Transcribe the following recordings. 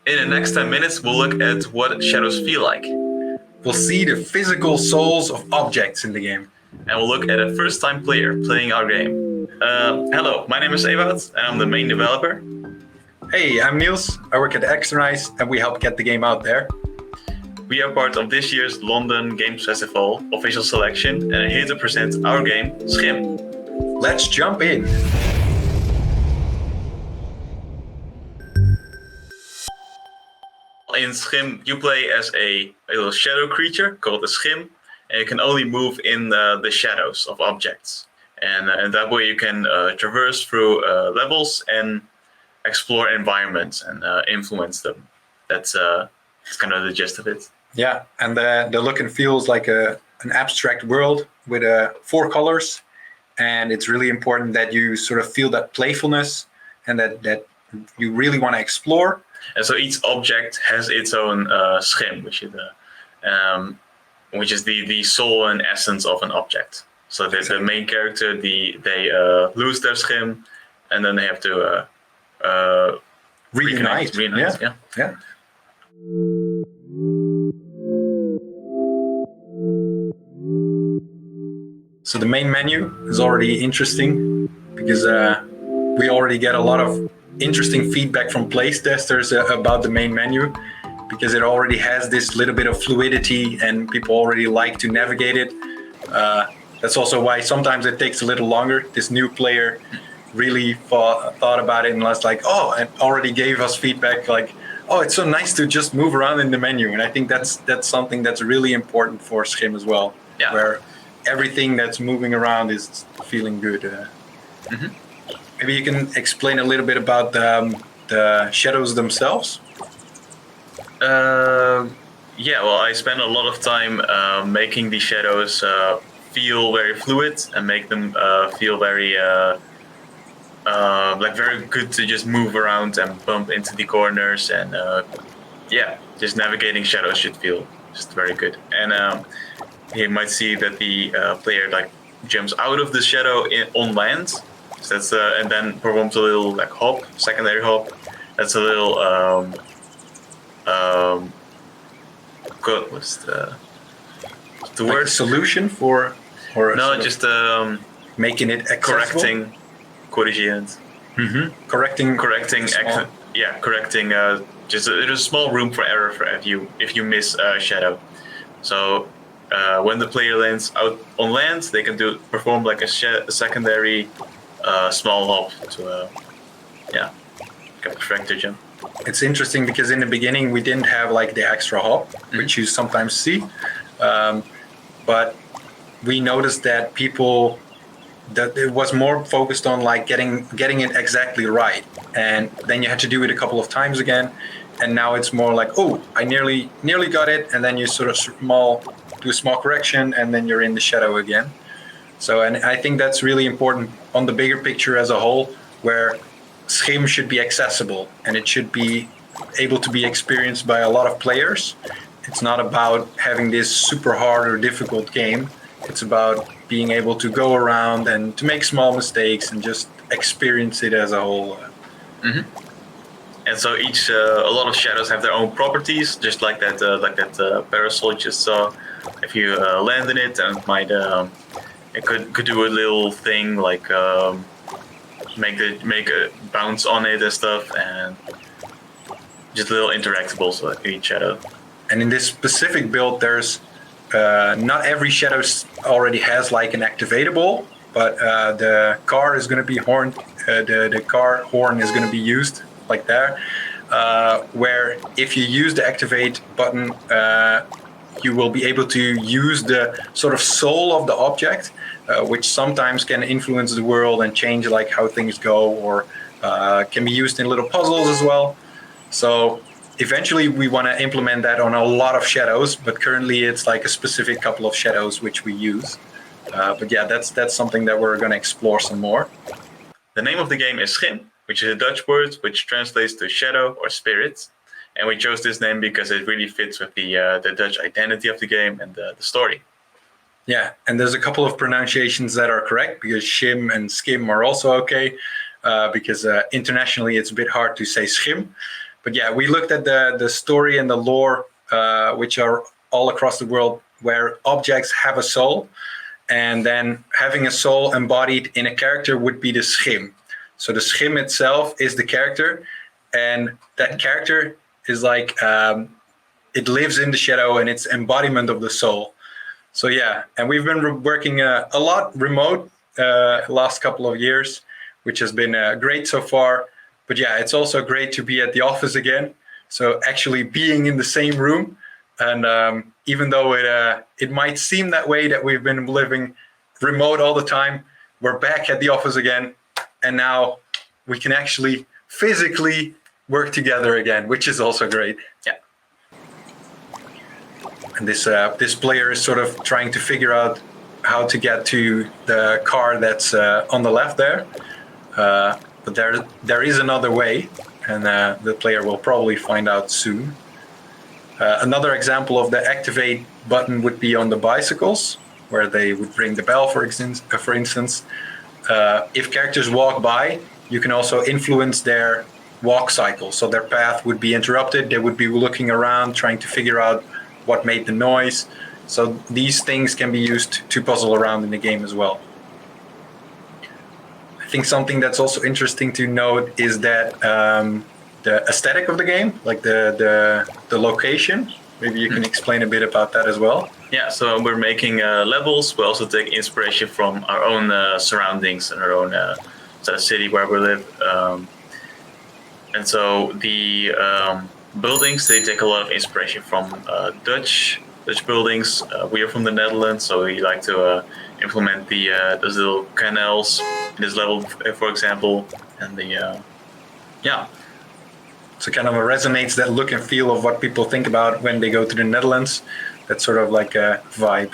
In the next 10 minutes, we'll look at what shadows feel like. We'll see the physical souls of objects in the game. And we'll look at a first-time player playing our game. Hello, my name is Ewout, and I'm the main developer. Hey, I'm Niels. I work at Externise, and we help get the game out there. We are part of this year's London Games Festival official selection, and are here to present our game, SCHiM. Let's jump in. In SCHiM, you play as a little shadow creature called a SCHiM, and you can only move in the shadows of objects. And that way you can traverse through levels and explore environments and influence them. That's kind of the gist of it. Yeah, and the look and feel is like an abstract world with 4 colors, and it's really important that you sort of feel that playfulness and that you really want to explore. And so each object has its own SCHiM, which is the soul and essence of an object. So the main character, they lose their SCHiM, and then they have to reunite. Yeah. So the main menu is already interesting because we already get a lot of interesting feedback from playtesters about the main menu, because it already has this little bit of fluidity and people already like to navigate it. That's also why sometimes it takes a little longer. This new player really thought about it and was like, and already gave us feedback like, it's so nice to just move around in the menu. And I think that's something that's really important for SCHiM as well, where everything that's moving around is feeling good. Maybe you can explain a little bit about the shadows themselves. Well, I spend a lot of time making the shadows feel very fluid and make them feel very very good to just move around and bump into the corners, and just navigating shadows should feel just very good. And you might see that the player jumps out of the shadow on land. So that's and then performs a little hop, secondary hop. That's a little what's the word? Solution for, or no, just making it accessible? Corrigeren. Correcting. Correcting. Just there's a small room for error if you miss a shadow. So when the player lands out on land, they can perform a secondary small hop to perfect the jump. It's interesting because in the beginning we didn't have the extra hop, which you sometimes see, but we noticed that that it was more focused on getting it exactly right, and then you had to do it a couple of times again, and now it's more I nearly got it, and then you sort of do a small correction, and then you're in the shadow again. So, and I think that's really important on the bigger picture as a whole, where SCHiM should be accessible and it should be able to be experienced by a lot of players. It's not about having this super hard or difficult game. It's about being able to go around and to make small mistakes and just experience it as a whole. And so a lot of shadows have their own properties, just like that parasol you just saw. If you land in it, and it might it could do a little thing make a bounce on it and stuff, and just little interactables with each shadow. And in this specific build, there's not every shadow already has an activatable, but the car is going to be horned. The car horn is going to be used there, where if you use the activate button, you will be able to use the sort of soul of the object, which sometimes can influence the world and change how things go, or can be used in little puzzles as well. So eventually we want to implement that on a lot of shadows, but currently it's a specific couple of shadows which we use. But yeah, that's something that we're going to explore some more. The name of the game is SCHiM, which is a Dutch word which translates to shadow or spirit. And we chose this name because it really fits with the Dutch identity of the game and the story. Yeah, and there's a couple of pronunciations that are correct, because shim and skim are also okay, because internationally it's a bit hard to say SCHiM. But yeah, we looked at the story and the lore, which are all across the world, where objects have a soul, and then having a soul embodied in a character would be the SCHiM. So the SCHiM itself is the character, and that character is like it lives in the shadow, and it's embodiment of the soul. So yeah, and we've been working a lot remote last couple of years, which has been great so far. But yeah, it's also great to be at the office again. So actually being in the same room, and even though it might seem that way that we've been living remote all the time, we're back at the office again, and now we can actually physically work together again, which is also great. Yeah. And this player is sort of trying to figure out how to get to the car that's on the left there. But there is another way, and the player will probably find out soon. Another example of the activate button would be on the bicycles, where they would ring the bell, for instance. If characters walk by, you can also influence their walk cycle. So their path would be interrupted. They would be looking around, trying to figure out what made the noise. So these things can be used to puzzle around in the game as well. I think something that's also interesting to note is that the aesthetic of the game, like the location. Maybe you can explain a bit about that as well. Yeah, so we're making levels. We also take inspiration from our own surroundings and our own sort of city where we live. And so the buildings, they take a lot of inspiration from Dutch buildings. We are from the Netherlands, so we like to implement those little canals in this level, for example. And So kind of resonates that look and feel of what people think about when they go to the Netherlands. That's sort of like a vibe.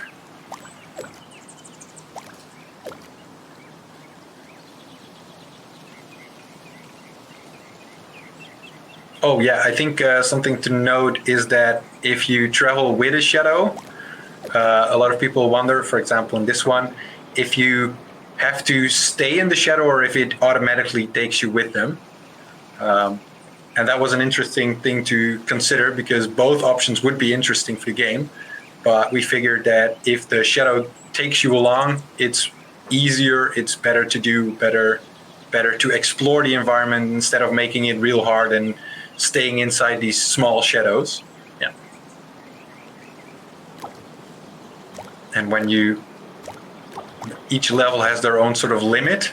Oh yeah, I think something to note is that if you travel with a shadow, a lot of people wonder, for example, in this one, if you have to stay in the shadow or if it automatically takes you with them. And that was an interesting thing to consider because both options would be interesting for the game. But we figured that if the shadow takes you along, it's easier, it's better to do, better to explore the environment instead of making it real hard and staying inside these small shadows. Yeah. And when each level has their own sort of limit.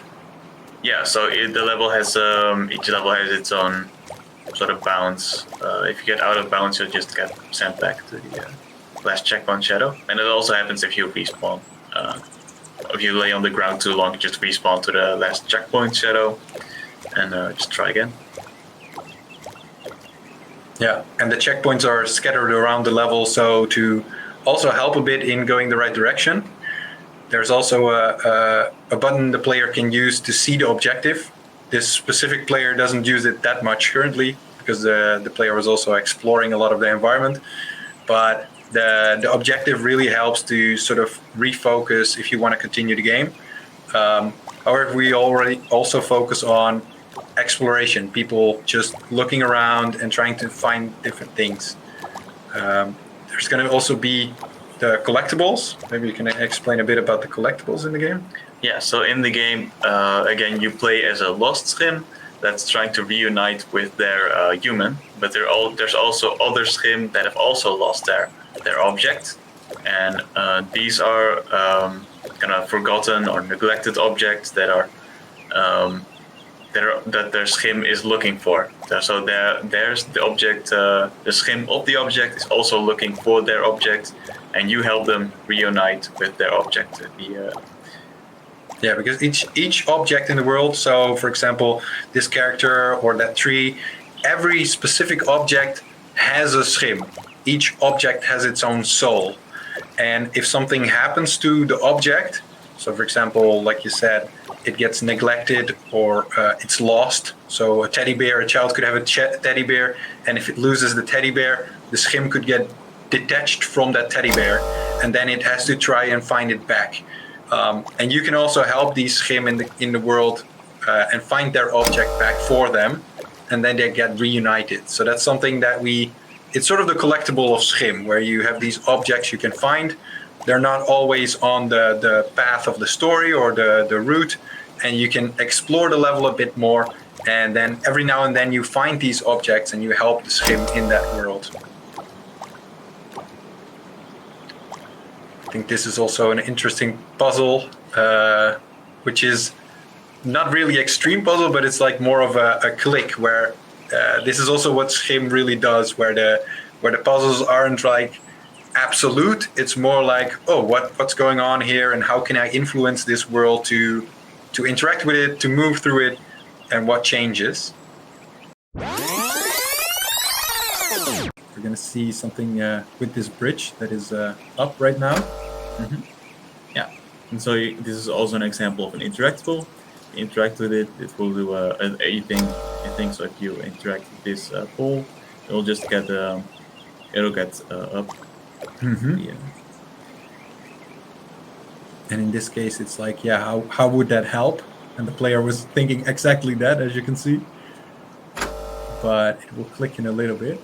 Yeah, so each level has its own sort of bounds. If you get out of bounds, you'll just get sent back to the last checkpoint shadow. And it also happens if you respawn. If you lay on the ground too long, you just respawn to the last checkpoint shadow and just try again. Yeah, and the checkpoints are scattered around the level, so to also help a bit in going the right direction, there's also a button the player can use to see the objective. This specific player doesn't use it that much currently because the player was also exploring a lot of the environment. But the objective really helps to sort of refocus if you want to continue the game. However, we already also focus on exploration, people just looking around and trying to find different things. There's going to also be the collectibles. Maybe you can explain a bit about the collectibles in the game. Yeah, so in the game, again, you play as a lost SCHiM that's trying to reunite with their human, but there's also other SCHiM that have also lost their object, and these are kind of forgotten or neglected objects that their SCHiM is looking for. So there's the object, the SCHiM of the object is also looking for their object, and you help them reunite with their object. Yeah, because each object in the world, so for example, this character or that tree, every specific object has a SCHiM. Each object has its own soul. And if something happens to the object, so for example, like you said, it gets neglected or it's lost. So a teddy bear, a child could have a teddy bear, and if it loses the teddy bear, the SCHiM could get detached from that teddy bear, and then it has to try and find it back. And you can also help these SCHiM in the world and find their object back for them. and then they get reunited. So that's something that it's sort of the collectible of SCHiM, where you have these objects you can find. They're not always on the path of the story or the route, and you can explore the level a bit more. And then every now and then you find these objects and you help the SCHiM in that world. I think this is also an interesting puzzle, which is not really extreme puzzle, but it's like more of a click, where this is also what SCHiM really does, where the puzzles aren't like absolute. It's more like, oh, what's going on here, and how can I influence this world to interact with it, to move through it, and what changes. We're gonna see something with this bridge that is up right now. Mm-hmm. Yeah, and so this is also an example of an interactable. You interact with it, it will do a thing. So if you interact with this pole, it'll just get up. Mm-hmm. Yeah. And in this case, it's like, yeah, how would that help? And the player was thinking exactly that, as you can see. But it will click in a little bit.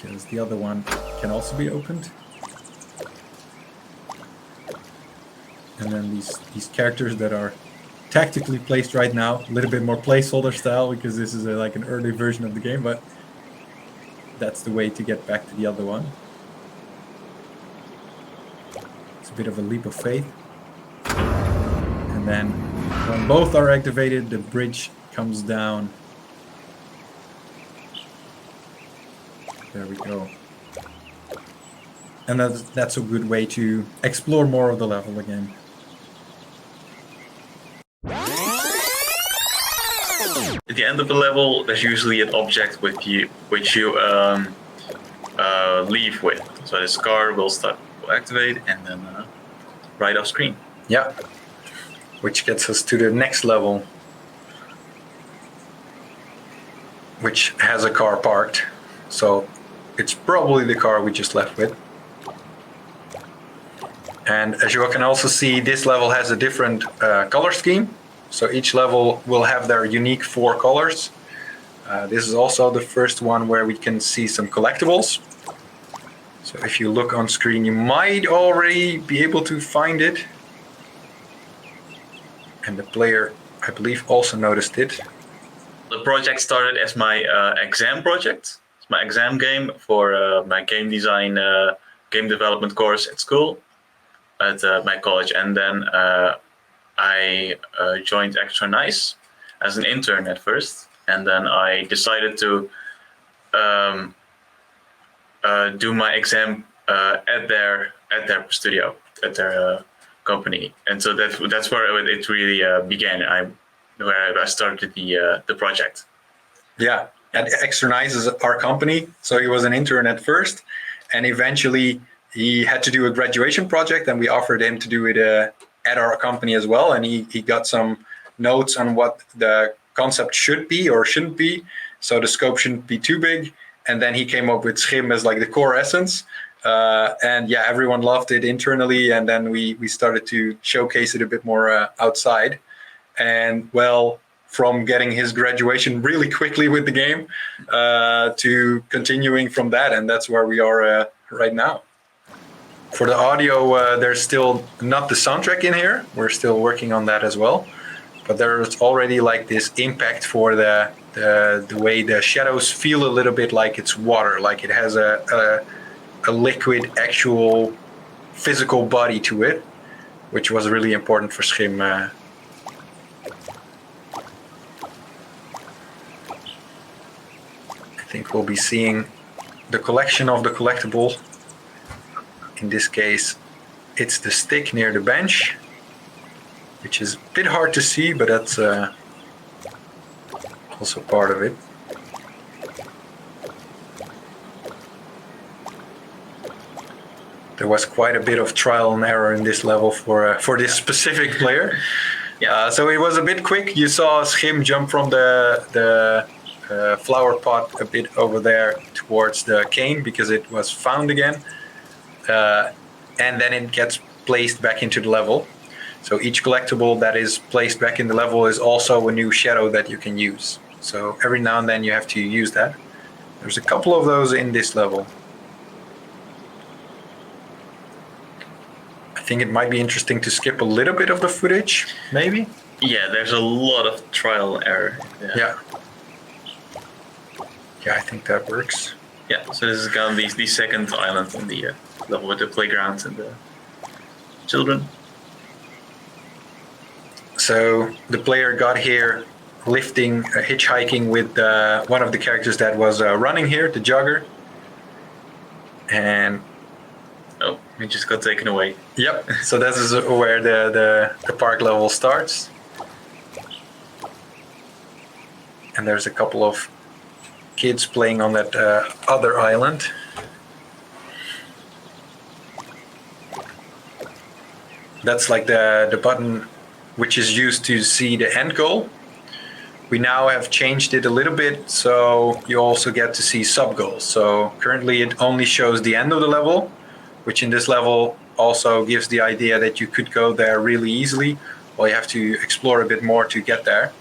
Because the other one can also be opened. And then these characters that are tactically placed right now, a little bit more placeholder style, because this is like an early version of the game, but that's the way to get back to the other one. It's a bit of a leap of faith. And then when both are activated, the bridge comes down. There we go. And that's a good way to explore more of the level again. At the end of the level, there's usually an object which you leave with. So this car will activate and then right off screen. Yeah, which gets us to the next level, which has a car parked. So it's probably the car we just left with. And as you can also see, this level has a different color scheme. So each level will have their unique 4 colors. This is also the first one where we can see some collectibles. So if you look on screen, you might already be able to find it. And the player, I believe, also noticed it. The project started as my exam project. It's my exam game for my game design, game development course at school, at my college. And then I joined Extra Nice as an intern at first, and then I decided to do my exam at their studio, at their company, and so that's where it really began. Where I started the project. Yeah, and Extra Nice is our company, so he was an intern at first, and eventually he had to do a graduation project, and we offered him to do it at our company as well, and he got some notes on what the concept should be or shouldn't be, so the scope shouldn't be too big, and then he came up with SCHiM as like the core essence, and yeah, everyone loved it internally, and then we started to showcase it a bit more outside, and well, from getting his graduation really quickly with the game to continuing from that, and that's where we are right now. For the audio, there's still not the soundtrack in here. We're still working on that as well. But there's already like this impact for the way the shadows feel a little bit like it's water, like it has a liquid, actual physical body to it, which was really important for SCHiM. I think we'll be seeing the collection of the collectible. In this case, it's the stick near the bench, which is a bit hard to see, but that's also part of it. There was quite a bit of trial and error in this level for this specific player. Yeah, so it was a bit quick. You saw SCHiM jump from the flower pot a bit over there towards the cane because it was found again. And then it gets placed back into the level. So each collectible that is placed back in the level is also a new shadow that you can use. So every now and then you have to use that. There's a couple of those in this level. I think it might be interesting to skip a little bit of the footage, maybe? Yeah, there's a lot of trial and error. Yeah. Yeah, I think that works. Yeah, so this is gonna be the second island in the level with the playground and the children. So the player got here hitchhiking with one of the characters that was running here, the jogger. And Oh, we just got taken away. yep, so this is where the park level starts. And there's a couple of kids playing on that other island. That's like the button which is used to see the end goal. We now have changed it a little bit, so you also get to see sub goals. So currently it only shows the end of the level, which in this level also gives the idea that you could go there really easily, or you have to explore a bit more to get there.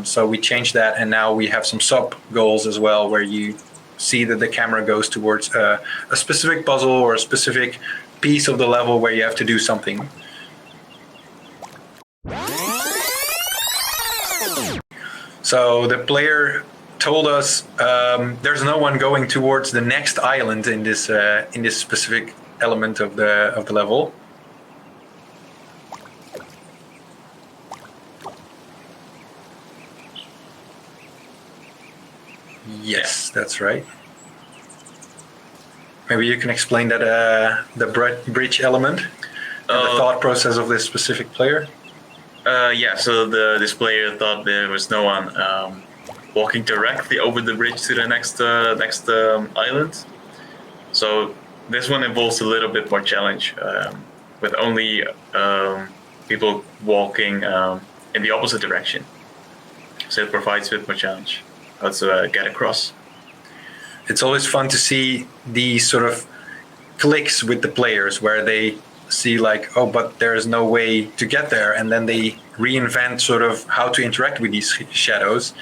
So we changed that, and now we have some sub goals as well, where you see that the camera goes towards a specific puzzle or a specific piece of the level where you have to do something. So the player told us there's no one going towards the next island in this specific element of the level. Yes, that's right. Maybe you can explain that the bridge element and the thought process of this specific player. Yeah, so this player thought there was no one walking directly over the bridge to the next island. So this one involves a little bit more challenge, with only people walking in the opposite direction. So it provides a bit more challenge how to get across. It's always fun to see these sort of clicks with the players where they see like, oh, but there is no way to get there, and then they reinvent sort of how to interact with these shadows,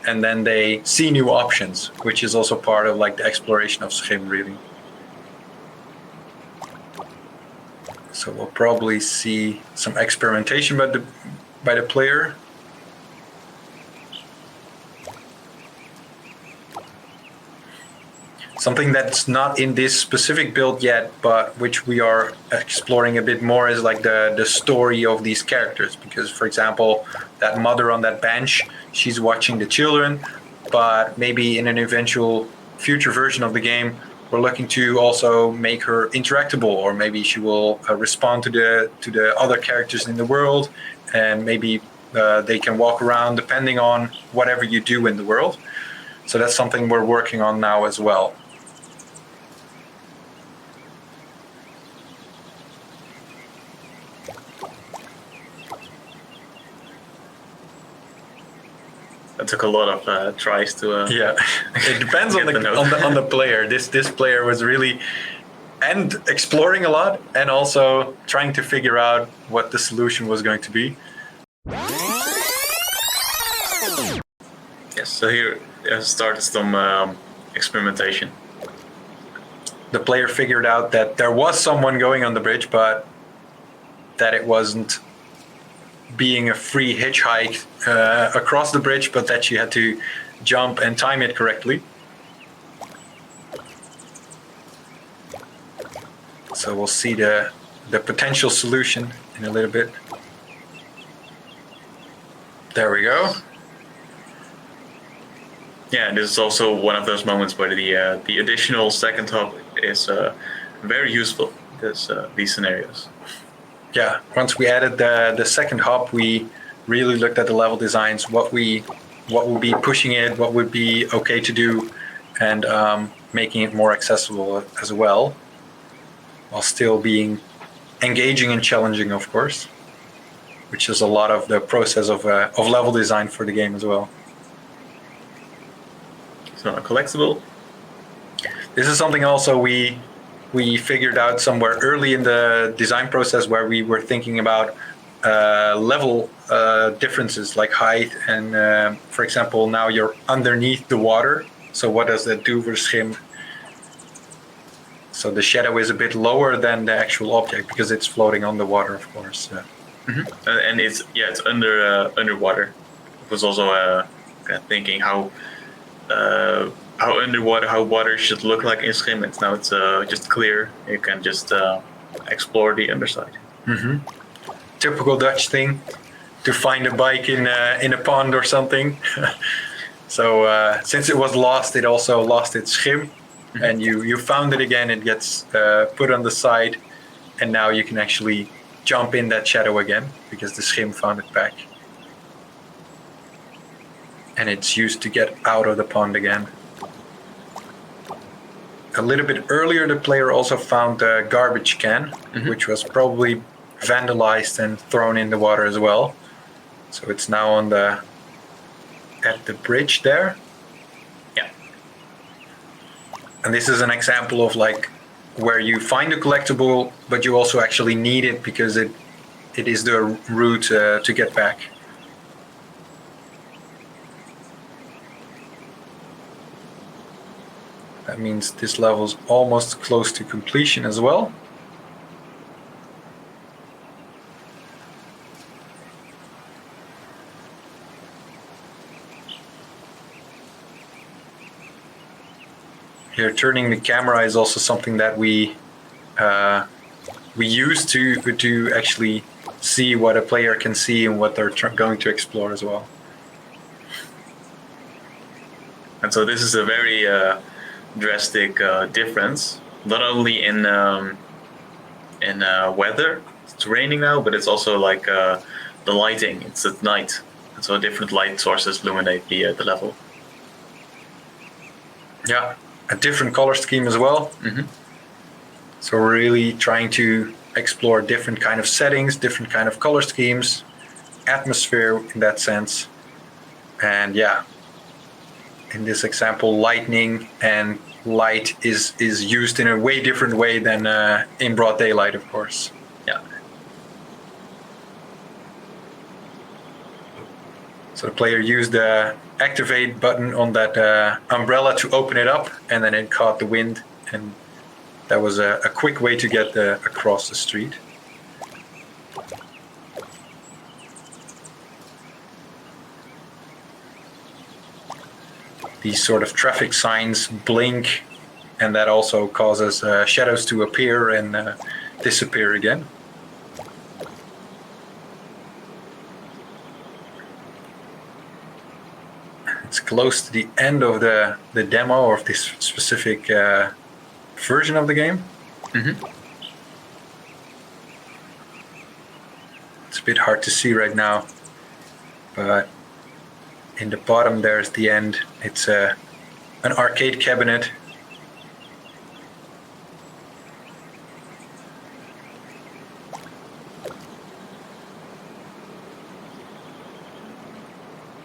and then they see new options, which is also part of like the exploration of SCHiM, really. So we'll probably see some experimentation by the player. Something that's not in this specific build yet, but which we are exploring a bit more, is like the story of these characters. Because, for example, that mother on that bench, she's watching the children, but maybe in an eventual future version of the game, we're looking to also make her interactable, or maybe she will respond to the other characters in the world, and maybe they can walk around depending on whatever you do in the world. So that's something we're working on now as well. That took a lot of tries to. Yeah, it depends on the player. This player was really exploring a lot, and also trying to figure out what the solution was going to be. Yes, so here started some experimentation. The player figured out that there was someone going on the bridge, but that it wasn't being a free hitchhike across the bridge, but that you had to jump and time it correctly. So we'll see the potential solution in a little bit. There we go. Yeah, and this is also one of those moments where the additional second hub is very useful. These scenarios. Yeah, once we added the second hub, we really looked at the level designs, what would be pushing it, what would be okay to do, and making it more accessible as well, while still being engaging and challenging, of course, which is a lot of the process of level design for the game as well. So a collectible. This is something also we figured out somewhere early in the design process, where we were thinking about level differences like height and, for example, now you're underneath the water. So what does that do for SCHiM? So the shadow is a bit lower than the actual object because it's floating on the water, of course. And it's underwater. It was also kind of thinking how underwater how water should look like in SCHiM. Now it's just clear. You can just explore the underside. Typical Dutch thing to find a bike in a pond or something. So since it was lost, it also lost its SCHiM. And you found it again. It gets put on the side, and now you can actually jump in that shadow again because the SCHiM found it back. And it's used to get out of the pond again. A little bit earlier, the player also found a garbage can, which was probably vandalized and thrown in the water as well. So it's now at the bridge there. Yeah. And this is an example of like where you find a collectible, but you also actually need it because it is the route to get back. That means this level is almost close to completion as well. Here, turning the camera is also something that we use to actually see what a player can see and what they're going to explore as well. And so this is a very drastic difference, not only in weather. It's raining now, but it's also like the lighting. It's at night, and so different light sources illuminate the level. Yeah, a different color scheme as well. So we're really trying to explore different kind of settings, different kind of color schemes, atmosphere in that sense. And yeah, in this example, lightning and light is used in a way different way than in broad daylight, of course. Yeah. So the player used the activate button on that umbrella to open it up, and then it caught the wind, and that was a quick way to get across the street. These sort of traffic signs blink, and that also causes shadows to appear and disappear again. It's close to the end of the demo of this specific version of the game. It's a bit hard to see right now, but in the bottom there's the end. It's an arcade cabinet.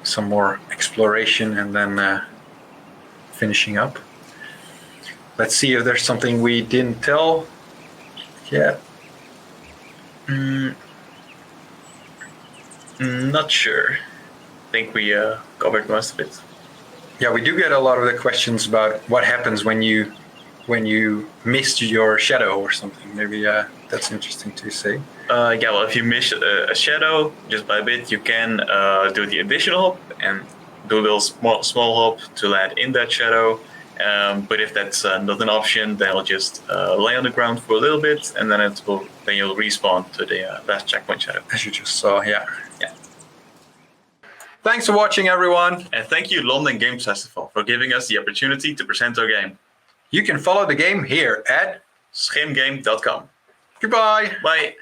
Some more exploration and then finishing up. Let's see if there's something we didn't tell yet. Not sure. I think we covered most of it. Yeah, we do get a lot of the questions about what happens when you missed your shadow or something. Maybe that's interesting to say. Yeah, well, if you miss a shadow just by a bit, you can do the additional hop and do a little small hop to land in that shadow. But if that's not an option, then it'll just lay on the ground for a little bit, and then you'll respawn to the last checkpoint shadow. As you just saw, yeah. Yeah. Thanks for watching, everyone. And thank you, London Games Festival, for giving us the opportunity to present our game. You can follow the game here at SCHiMgame.com. Goodbye. Bye.